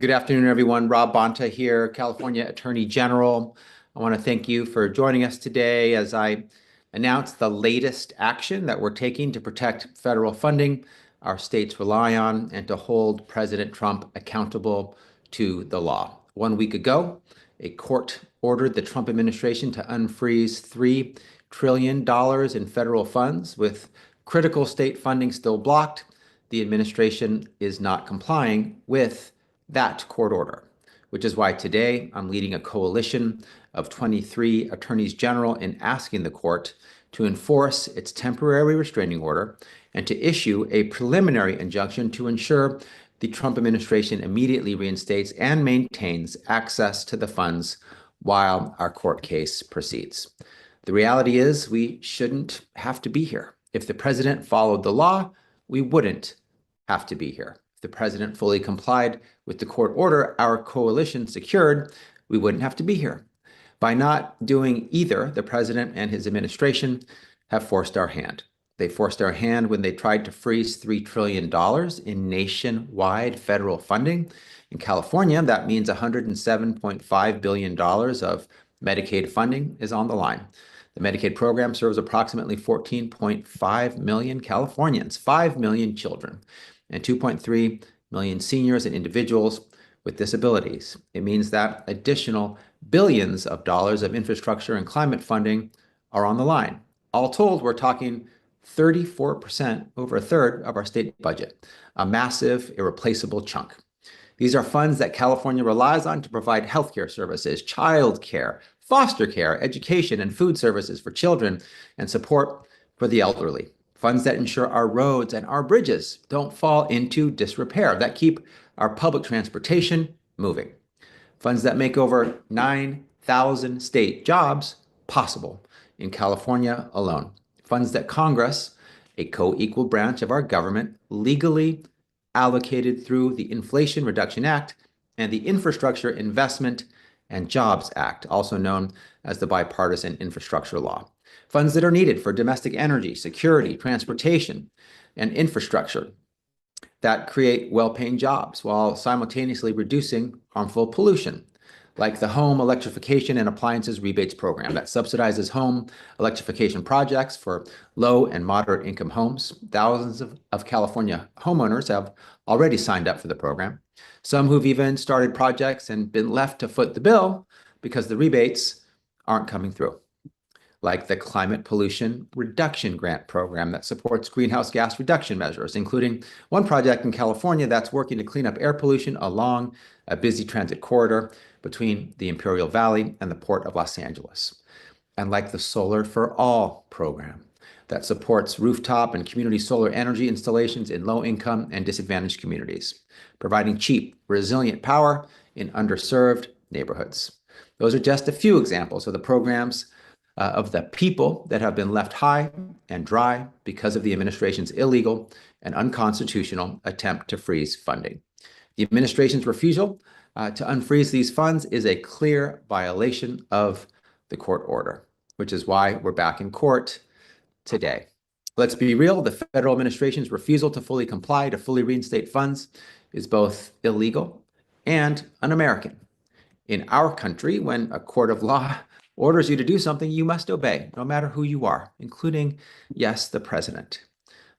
Good afternoon, everyone. Rob Bonta here, California Attorney General. I want to thank you for joining us today as I announce the latest action that we're taking to protect federal funding our states rely on and to hold President Trump accountable to the law. 1 week ago, a court ordered the Trump administration to unfreeze $3 trillion in federal funds. With critical state funding still blocked, the administration is not complying with that court order, which is why today I'm leading a coalition of 23 attorneys general in asking the court to enforce its temporary restraining order and to issue a preliminary injunction to ensure the Trump administration immediately reinstates and maintains access to the funds while our court case proceeds. The reality is we shouldn't have to be here. If the president followed the law, we wouldn't have to be here. If the president fully complied with the court order our coalition secured, we wouldn't have to be here. By not doing either, the president and his administration have forced our hand. They forced our hand when they tried to freeze $3 trillion in nationwide federal funding. In California, that means $107.5 billion of Medicaid funding is on the line. The Medicaid program serves approximately 14.5 million Californians, 5 million children, and 2.3 million seniors and individuals with disabilities. It means that additional billions of dollars of infrastructure and climate funding are on the line. All told, we're talking 34%, over a third of our state budget, a massive, irreplaceable chunk. These are funds that California relies on to provide healthcare services, child care, foster care, education, and food services for children, and support for the elderly. Funds that ensure our roads and our bridges don't fall into disrepair, that keep our public transportation moving. Funds that make over 9,000 state jobs possible in California alone. Funds that Congress, a co-equal branch of our government, legally allocated through the Inflation Reduction Act and the Infrastructure Investment and Jobs Act, also known as the Bipartisan Infrastructure Law. Funds that are needed for domestic energy, security, transportation, and infrastructure that create well-paying jobs while simultaneously reducing harmful pollution, like the Home Electrification and Appliances Rebates Program that subsidizes home electrification projects for low and moderate income homes. Thousands of California homeowners have already signed up for the program. Some who've even started projects and been left to foot the bill because the rebates aren't coming through, like the Climate Pollution Reduction Grant Program that supports greenhouse gas reduction measures, including one project in California that's working to clean up air pollution along a busy transit corridor between the Imperial Valley and the Port of Los Angeles. And like the Solar for All program that supports rooftop and community solar energy installations in low-income and disadvantaged communities, providing cheap, resilient power in underserved neighborhoods. Those are just a few examples of the programs of the people that have been left high and dry because of the administration's illegal and unconstitutional attempt to freeze funding. The administration's refusal to unfreeze these funds is a clear violation of the court order, which is why we're back in court today. Let's be real, the federal administration's refusal to fully comply, to fully reinstate funds, is both illegal and un-American. In our country, when a court of law orders you to do something, you must obey, no matter who you are, including, yes, the president.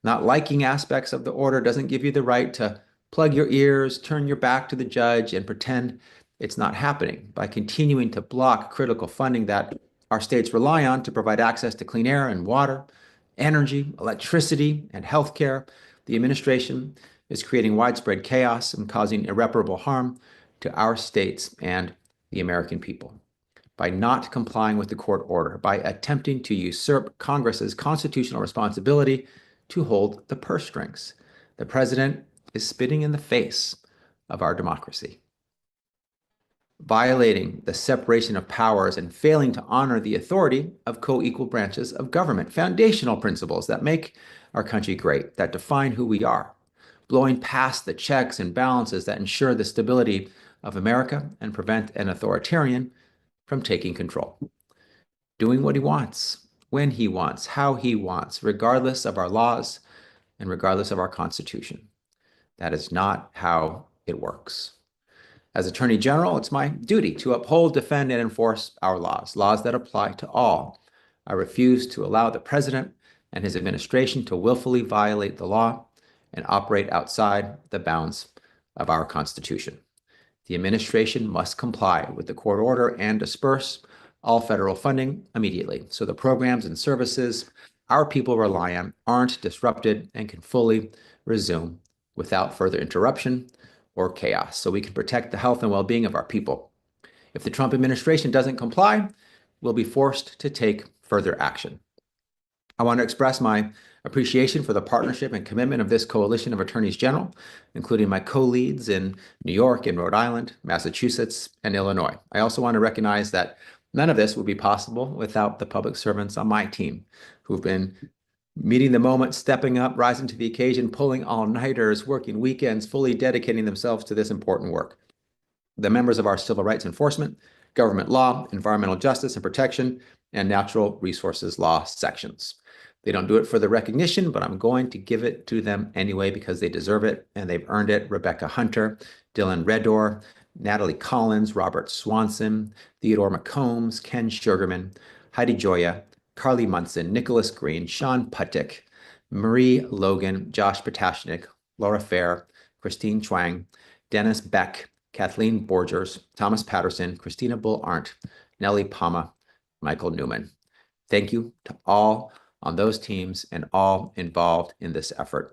Not liking aspects of the order doesn't give you the right to plug your ears, turn your back to the judge, and pretend it's not happening. By continuing to block critical funding that our states rely on to provide access to clean air and water, energy, electricity, and healthcare, the administration is creating widespread chaos and causing irreparable harm to our states and the American people. By not complying with the court order, by attempting to usurp Congress's constitutional responsibility to hold the purse strings, the president is spitting in the face of our democracy, violating the separation of powers and failing to honor the authority of co-equal branches of government, foundational principles that make our country great, that define who we are, blowing past the checks and balances that ensure the stability of America and prevent an authoritarian from taking control, doing what he wants, when he wants, how he wants, regardless of our laws and regardless of our Constitution. That is not how it works. As Attorney General, it's my duty to uphold, defend, and enforce our laws that apply to all. I refuse to allow the president and his administration to willfully violate the law and operate outside the bounds of our Constitution. The administration must comply with the court order and disperse all federal funding immediately, so the programs and services our people rely on aren't disrupted and can fully resume without further interruption or chaos, so we can protect the health and well-being of our people. If the Trump administration doesn't comply, we'll be forced to take further action. I want to express my appreciation for the partnership and commitment of this coalition of attorneys general, including my co-leads in New York and Rhode Island, Massachusetts, and Illinois. I also want to recognize that none of this would be possible without the public servants on my team who've been meeting the moment, stepping up, rising to the occasion, pulling all-nighters, working weekends, fully dedicating themselves to this important work. The members of our civil rights enforcement, government law, environmental justice and protection, and natural resources law sections. They don't do it for the recognition, but I'm going to give it to them anyway because they deserve it and they've earned it. Rebecca Hunter, Dylan Redor, Natalie Collins, Robert Swanson, Theodore McCombs, Ken Sugarman, Heidi Joya, Carly Munson, Nicholas Green, Sean Puttick, Marie Logan, Josh Potashnik, Laura Fair, Christine Chuang, Dennis Beck, Kathleen Borgers, Thomas Patterson, Christina Bull-Arndt, Nellie Pama, Michael Newman. Thank you to all on those teams and all involved in this effort.